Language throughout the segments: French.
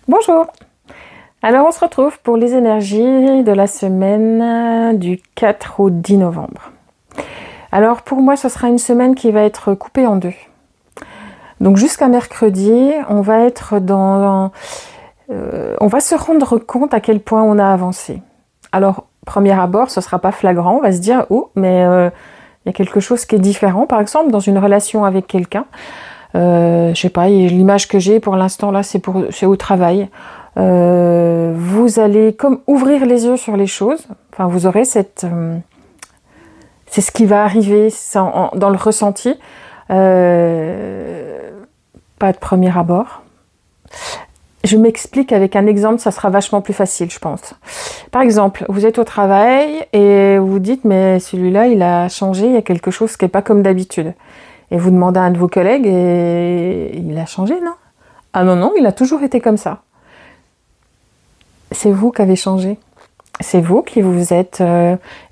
Bonjour. Alors on se retrouve pour les énergies de la semaine du 4 au 10 novembre. Alors pour moi ce sera une semaine qui va être coupée en deux. Donc jusqu'à mercredi, on va être on va se rendre compte à quel point on a avancé. Alors premier abord, ce sera pas flagrant, on va se dire oh mais il y a quelque chose qui est différent. Par exemple dans une relation avec quelqu'un. Je sais pas, l'image que j'ai pour l'instant là, c'est au travail. Vous allez comme ouvrir les yeux sur les choses. Enfin, vous aurez c'est ce qui va arriver dans le ressenti. Pas de premier abord. Je m'explique avec un exemple, ça sera vachement plus facile, je pense. Par exemple, vous êtes au travail et vous dites mais celui-là, il a changé, il y a quelque chose qui n'est pas comme d'habitude. Et vous demandez à un de vos collègues et il a changé, non? Ah non, il a toujours été comme ça. C'est vous qui avez changé. C'est vous qui vous êtes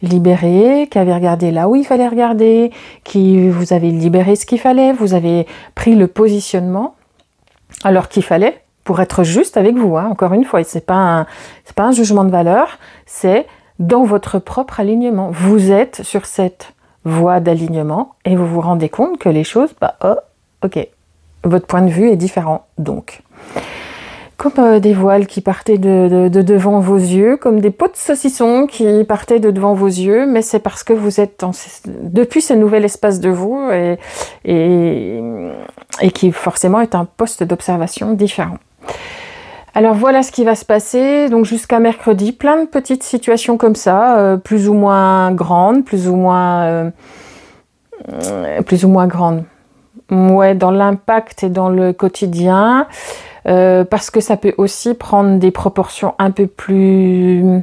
libéré, qui avez regardé là où il fallait regarder, qui vous avez libéré ce qu'il fallait, vous avez pris le positionnement alors qu'il fallait pour être juste avec vous. Hein. Encore une fois, c'est pas un jugement de valeur, c'est dans votre propre alignement. Vous êtes sur cette voie d'alignement et vous vous rendez compte que les choses, ok, votre point de vue est différent. Donc, comme des voiles qui partaient de devant vos yeux, comme des pots de saucisson qui partaient de devant vos yeux, mais c'est parce que vous êtes depuis ce nouvel espace de vous et qui forcément est un poste d'observation différent. Alors voilà ce qui va se passer, donc jusqu'à mercredi, plein de petites situations comme ça, plus ou moins grandes, plus ou moins grandes. Ouais, dans l'impact et dans le quotidien, parce que ça peut aussi prendre des proportions un peu plus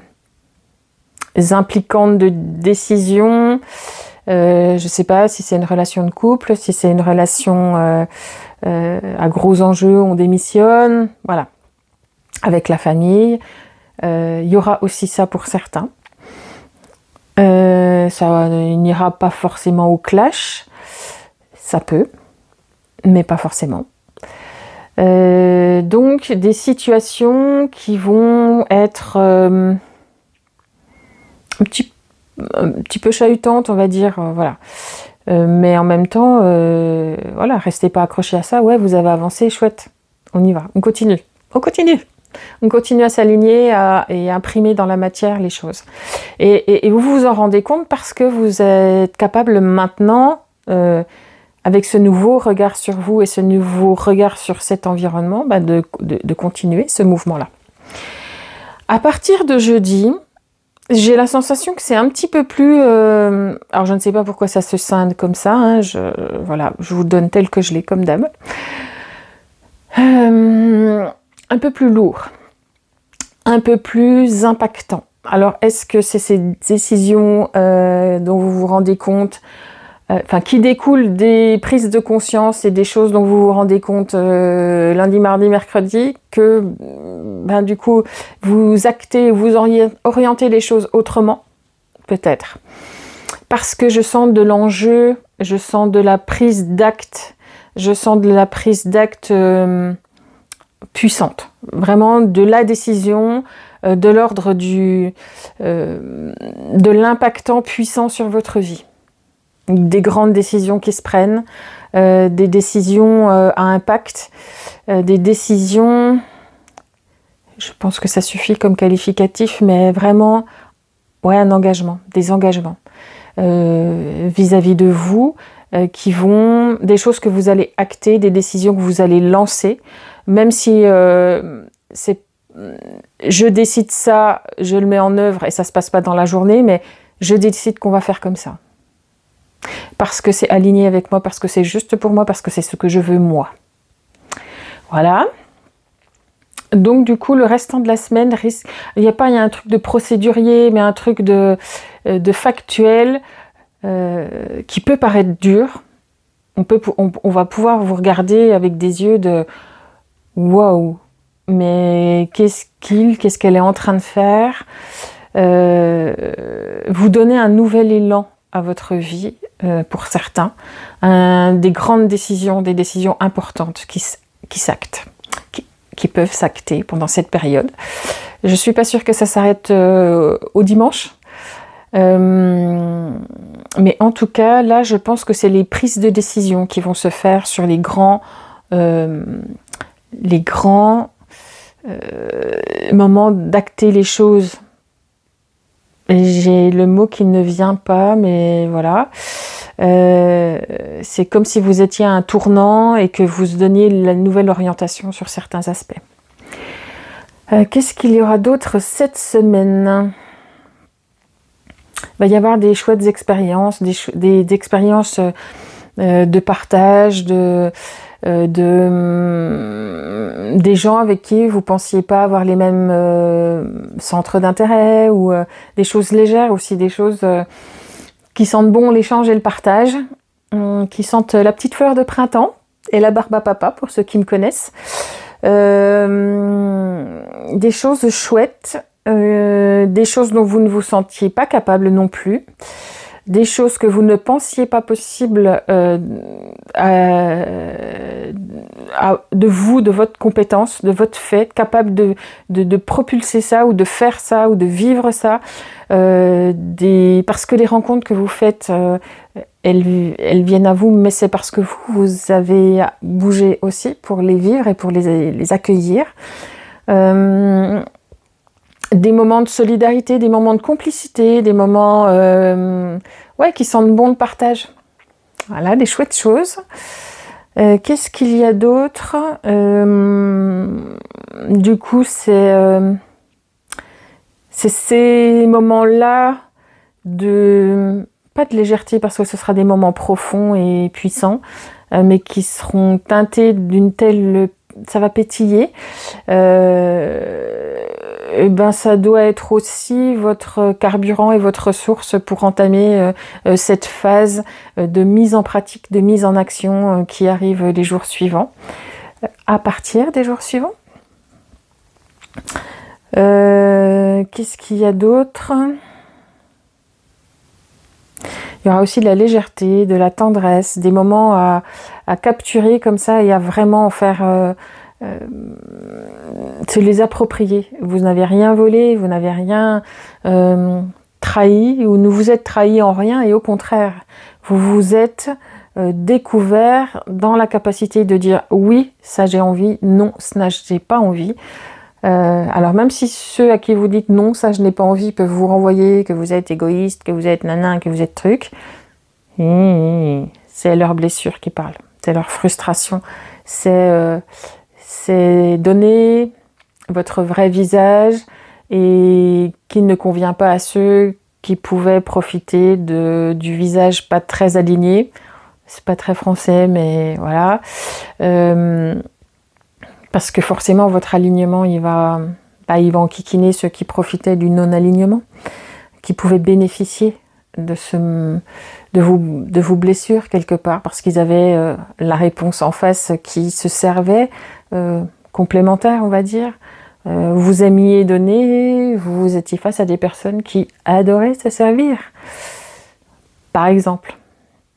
impliquantes de décision. Je ne sais pas si c'est une relation de couple, si c'est une relation à gros enjeux, on démissionne, voilà. Avec la famille, il y aura aussi ça pour certains. Ça n'ira pas forcément au clash, ça peut, mais pas forcément. Donc des situations qui vont être un petit peu chahutantes, on va dire, voilà. Mais en même temps, voilà, restez pas accrochés à ça. Ouais, vous avez avancé, chouette, on y va, on continue. On continue à s'aligner et à imprimer dans la matière les choses. Et vous vous en rendez compte parce que vous êtes capable maintenant, avec ce nouveau regard sur vous et ce nouveau regard sur cet environnement, de continuer ce mouvement-là. À partir de jeudi, j'ai la sensation que c'est un petit peu plus... alors je ne sais pas pourquoi ça se scinde comme ça, hein, je vous donne tel que je l'ai comme d'hab. Un peu plus lourd, un peu plus impactant. Alors, est-ce que c'est ces décisions dont vous vous rendez compte, qui découlent des prises de conscience et des choses dont vous vous rendez compte lundi, mardi, mercredi, que du coup, vous actez, vous orientez les choses autrement, peut-être. Parce que je sens de l'enjeu, je sens de la prise d'acte, puissante, vraiment de la décision, de l'ordre de l'impactant puissant sur votre vie. Des grandes décisions qui se prennent, des décisions à impact, des décisions, je pense que ça suffit comme qualificatif, mais vraiment, un engagement, des engagements vis-à-vis de vous, des choses que vous allez acter, des décisions que vous allez lancer, même si je décide ça, je le mets en œuvre et ça se passe pas dans la journée, mais je décide qu'on va faire comme ça. Parce que c'est aligné avec moi, parce que c'est juste pour moi, parce que c'est ce que je veux moi. Voilà. Donc du coup, le restant de la semaine il y a un truc de procédurier, mais un truc de factuel qui peut paraître dur. On va pouvoir vous regarder avec des yeux de waouh, mais qu'est-ce qu'elle est en train de faire, vous donner un nouvel élan à votre vie, pour certains, des grandes décisions, des décisions importantes qui s'actent, qui peuvent s'acter pendant cette période. Je ne suis pas sûre que ça s'arrête au dimanche. Mais en tout cas, là, je pense que c'est les prises de décision qui vont se faire sur les grands moments d'acter les choses. J'ai le mot qui ne vient pas, mais voilà. C'est comme si vous étiez à un tournant et que vous donniez la nouvelle orientation sur certains aspects. Qu'est-ce qu'il y aura d'autre cette semaine ? Il va y avoir des chouettes expériences, des expériences de partage, des gens avec qui vous ne pensiez pas avoir les mêmes centres d'intérêt, ou des choses légères aussi, des choses qui sentent bon l'échange et le partage, qui sentent la petite fleur de printemps et la barbe à papa pour ceux qui me connaissent. Des choses chouettes, des choses dont vous ne vous sentiez pas capable non plus, des choses que vous ne pensiez pas possible de vous, de votre compétence, de votre fait, capable de propulser ça ou de faire ça ou de vivre ça, parce que les rencontres que vous faites, elles viennent à vous, mais c'est parce que vous avez bougé aussi pour les vivre et pour les accueillir. Des moments de solidarité, des moments de complicité, des moments qui sentent bon le partage. Voilà, des chouettes choses. Qu'est-ce qu'il y a d'autre ? Du coup, c'est ces moments-là pas de légèreté, parce que ce sera des moments profonds et puissants, mais qui seront teintés d'une telle... ça va pétiller. Ça doit être aussi votre carburant et votre ressource pour entamer cette phase de mise en pratique, de mise en action qui arrive les jours suivants. À partir des jours suivants. Qu'est-ce qu'il y a d'autre ? Il y aura aussi de la légèreté, de la tendresse, des moments à capturer comme ça et à vraiment en faire... se les approprier. Vous n'avez rien volé, vous n'avez rien trahi, ou ne vous êtes trahi en rien, et au contraire, vous vous êtes découvert dans la capacité de dire oui, ça j'ai envie, non, ça j'ai pas envie. Alors même si ceux à qui vous dites non, ça je n'ai pas envie, peuvent vous renvoyer que vous êtes égoïste, que vous êtes nanan, que vous êtes truc, c'est leur blessure qui parle, c'est leur frustration, c'est donner votre vrai visage et qui ne convient pas à ceux qui pouvaient profiter du visage pas très aligné. C'est pas très français, mais voilà. Parce que forcément, votre alignement, il va enquiquiner ceux qui profitaient du non-alignement, qui pouvaient bénéficier de vos blessures quelque part, parce qu'ils avaient la réponse en face qui se servait, complémentaire, on va dire. Vous aimiez donner, vous étiez face à des personnes qui adoraient se servir, par exemple.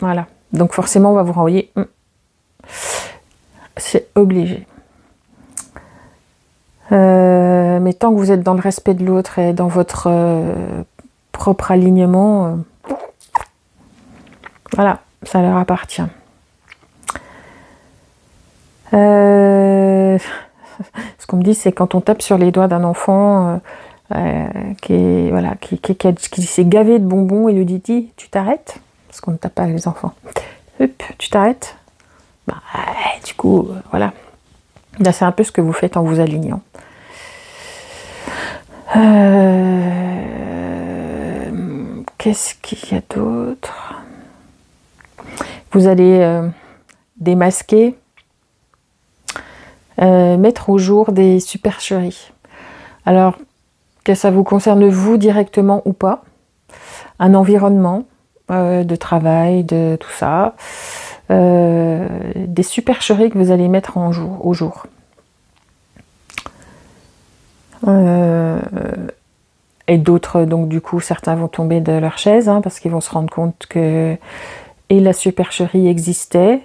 Voilà. Donc forcément, on va vous renvoyer. C'est obligé. Mais tant que vous êtes dans le respect de l'autre et dans votre propre alignement, voilà, ça leur appartient. Ce qu'on me dit, c'est quand on tape sur les doigts d'un enfant qui s'est gavé de bonbons et lui dit tu t'arrêtes, parce qu'on ne tape pas les enfants. Hop, tu t'arrêtes. Du coup, voilà. Là, c'est un peu ce que vous faites en vous alignant. Qu'est-ce qu'il y a d'autre ? Vous allez démasquer, mettre au jour des supercheries. Alors, que ça vous concerne vous directement ou pas, un environnement de travail, de tout ça, des supercheries que vous allez mettre au jour. Et d'autres, donc du coup, certains vont tomber de leur chaise, parce qu'ils vont se rendre compte que et la supercherie existait,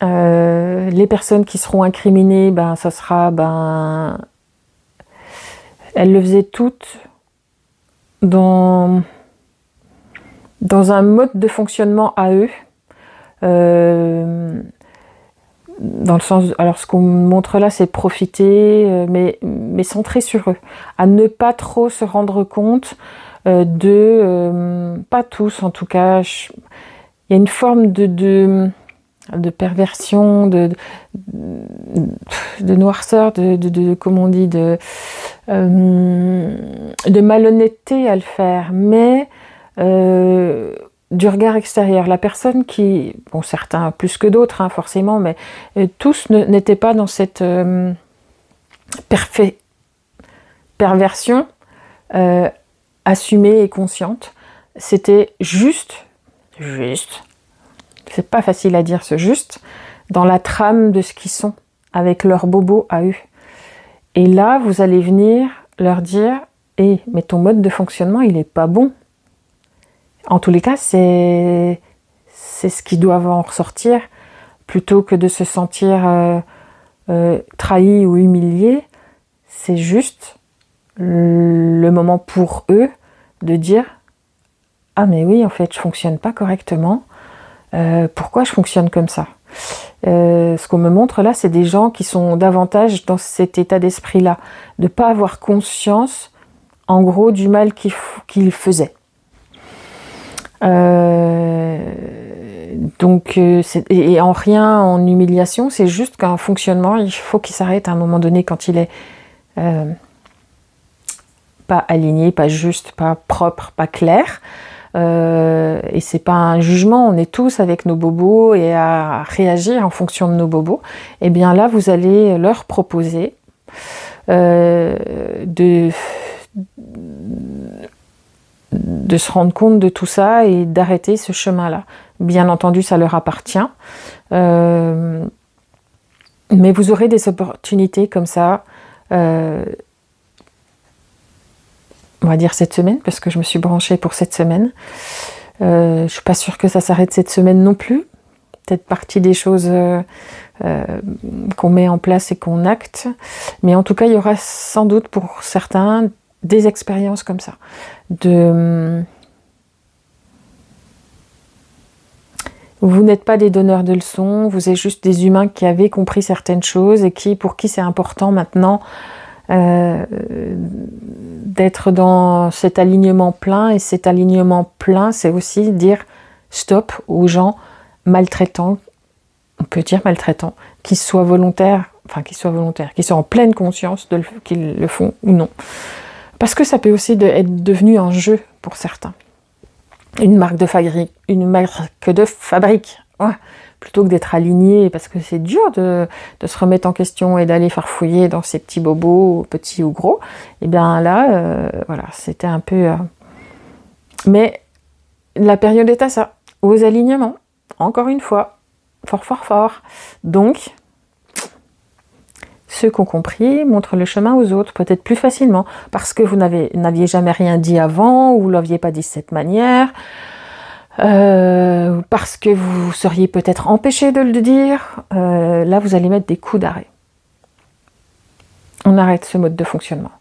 Les personnes qui seront incriminées, ça sera, elles le faisaient toutes dans un mode de fonctionnement à eux. Dans le sens, alors ce qu'on montre là, c'est profiter, mais centré sur eux, à ne pas trop se rendre compte pas tous en tout cas, il y a une forme de perversion, de noirceur, comment on dit, de malhonnêteté à le faire, mais du regard extérieur. La personne qui, bon, certains plus que d'autres, forcément, mais tous n'étaient pas dans cette perversion assumée et consciente. C'était juste, c'est pas facile à dire ce juste, dans la trame de ce qu'ils sont, avec leur bobo à eux. Et là, vous allez venir leur dire, mais ton mode de fonctionnement, il est pas bon. En tous les cas, c'est ce qu'ils doivent en ressortir, plutôt que de se sentir trahi ou humilié. C'est juste le moment pour eux de dire « Ah mais oui, en fait, je fonctionne pas correctement. Pourquoi je fonctionne comme ça ?» Ce qu'on me montre là, c'est des gens qui sont davantage dans cet état d'esprit-là, de ne pas avoir conscience, en gros, du mal qu'ils faisaient. Donc, et en rien en humiliation, c'est juste qu'un fonctionnement, il faut qu'il s'arrête à un moment donné quand il est pas aligné, pas juste, pas propre, pas clair. Et c'est pas un jugement, on est tous avec nos bobos et à réagir en fonction de nos bobos. Et bien là, vous allez leur proposer de se rendre compte de tout ça et d'arrêter ce chemin-là. Bien entendu, ça leur appartient. Mais vous aurez des opportunités comme ça, on va dire cette semaine, parce que je me suis branchée pour cette semaine. Je ne suis pas sûre que ça s'arrête cette semaine non plus. Peut-être partie des choses qu'on met en place et qu'on acte. Mais en tout cas, il y aura sans doute pour certains des expériences comme ça. Vous n'êtes pas des donneurs de leçons, vous êtes juste des humains qui avaient compris certaines choses et pour qui c'est important maintenant d'être dans cet alignement plein. Et cet alignement plein, c'est aussi dire stop aux gens maltraitants, on peut dire maltraitants, qu'ils soient volontaires, qu'ils soient en pleine conscience qu'ils le font ou non. Parce que ça peut aussi être devenu un jeu pour certains. Une marque de fabrique. Ouais. Plutôt que d'être aligné, parce que c'est dur de se remettre en question et d'aller farfouiller dans ces petits bobos, petits ou gros. Et bien là, voilà, c'était un peu... Mais la période est à ça, aux alignements, encore une fois, fort. Donc, ceux qui ont compris montrent le chemin aux autres, peut-être plus facilement, parce que vous n'aviez jamais rien dit avant, ou vous ne l'aviez pas dit de cette manière, parce que vous seriez peut-être empêché de le dire. Là, vous allez mettre des coups d'arrêt. On arrête ce mode de fonctionnement.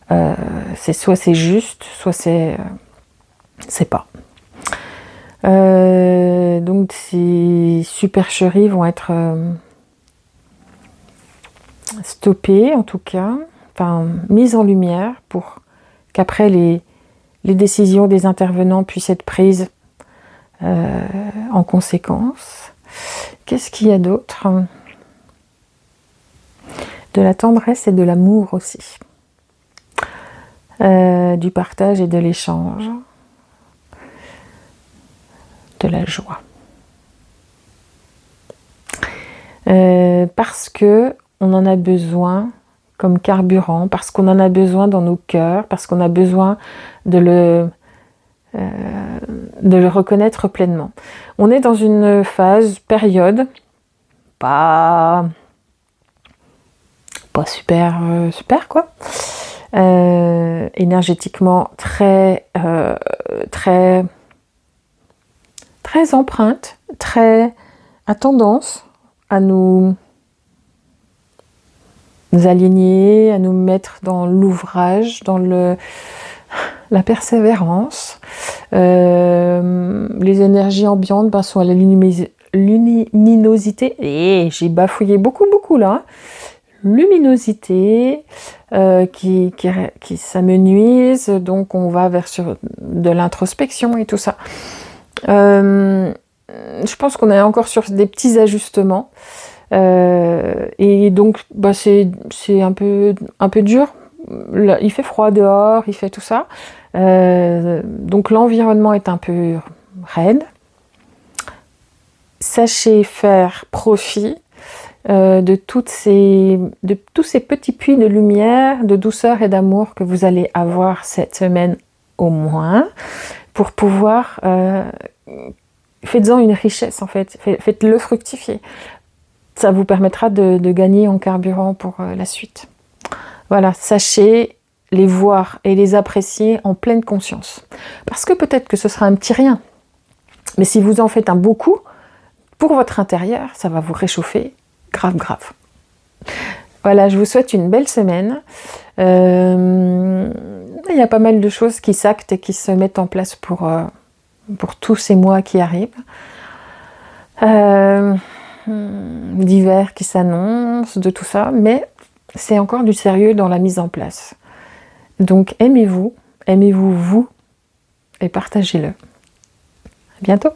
Soit c'est juste, soit c'est pas. Donc ces supercheries vont être stoppées, en tout cas, mises en lumière pour qu'après les décisions des intervenants puissent être prises en conséquence. Qu'est-ce qu'il y a d'autre ? De la tendresse et de l'amour aussi. Du partage et de l'échange. De la joie. Parce que on en a besoin comme carburant, parce qu'on en a besoin dans nos cœurs, parce qu'on a besoin de le reconnaître pleinement. On est dans une période pas super quoi, énergétiquement très empreinte, très à tendance, à nous aligner, à nous mettre dans l'ouvrage, dans la persévérance. Les énergies ambiantes sont à la luminosité. Et j'ai bafouillé beaucoup là. Luminosité qui s'amenuise, donc on va vers de l'introspection et tout ça. Je pense qu'on est encore sur des petits ajustements. Et donc c'est un peu dur. Là, il fait froid dehors, il fait tout ça. Donc l'environnement est un peu raide. Sachez faire profit de tous ces petits puits de lumière, de douceur et d'amour que vous allez avoir cette semaine au moins, pour pouvoir faites-en une richesse en fait, faites-le fructifier. Ça vous permettra de gagner en carburant pour la suite. Voilà, sachez les voir et les apprécier en pleine conscience. Parce que peut-être que ce sera un petit rien, mais si vous en faites un beaucoup, pour votre intérieur, ça va vous réchauffer grave. Voilà, je vous souhaite une belle semaine. Il y a pas mal de choses qui s'actent et qui se mettent en place pour tous ces mois qui arrivent. D'hiver qui s'annoncent, de tout ça, mais c'est encore du sérieux dans la mise en place. Donc aimez-vous vous et partagez-le. À bientôt.